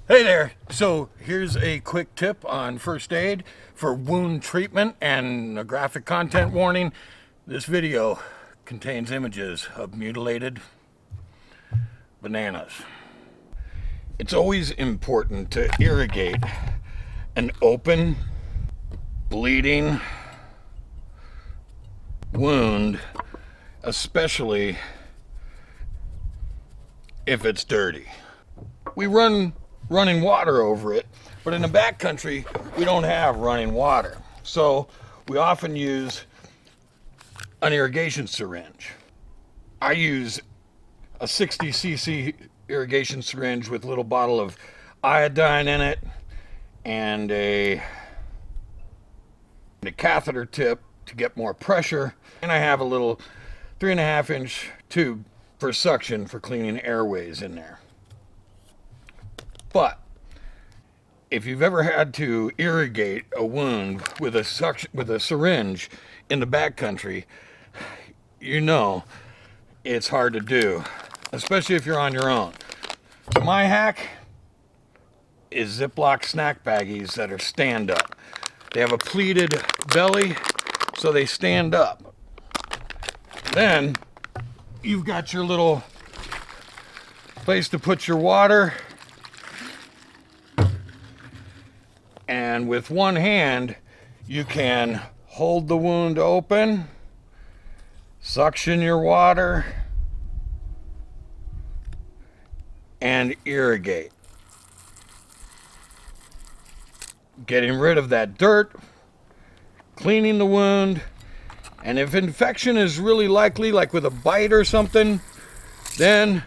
Hey there! So here's a quick tip on first aid for wound treatment and a graphic content warning. This video contains images of mutilated bananas. It's always important to irrigate an open, bleeding wound, especially if it's dirty. We run running water over it, but in the backcountry we don't have running water, so we often use an irrigation syringe. I use a 60cc irrigation syringe with a little bottle of iodine in it and a catheter tip to get more pressure, and I have a little 3.5-inch tube for suction for cleaning airways in there. But if you've ever had to irrigate a wound with a syringe in the backcountry, you know it's hard to do, especially if you're on your own. So my hack is Ziploc snack baggies that are stand up. They have a pleated belly, so they stand up. Then you've got your little place to put your water. And with one hand, you can hold the wound open, suction your water, and irrigate. Getting rid of that dirt, cleaning the wound, and if infection is really likely, like with a bite or something, then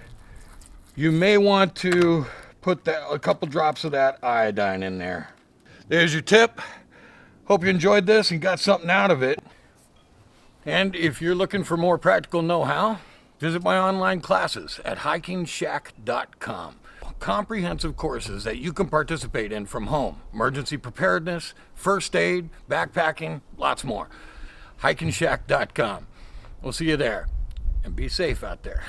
you may want to put a couple drops of that iodine in there. There's your tip. Hope you enjoyed this and got something out of it. And if you're looking for more practical know-how, visit my online classes at hikingshack.com. Comprehensive courses that you can participate in from home. Emergency preparedness, first aid, backpacking, lots more. hikingshack.com. We'll see you there. And be safe out there.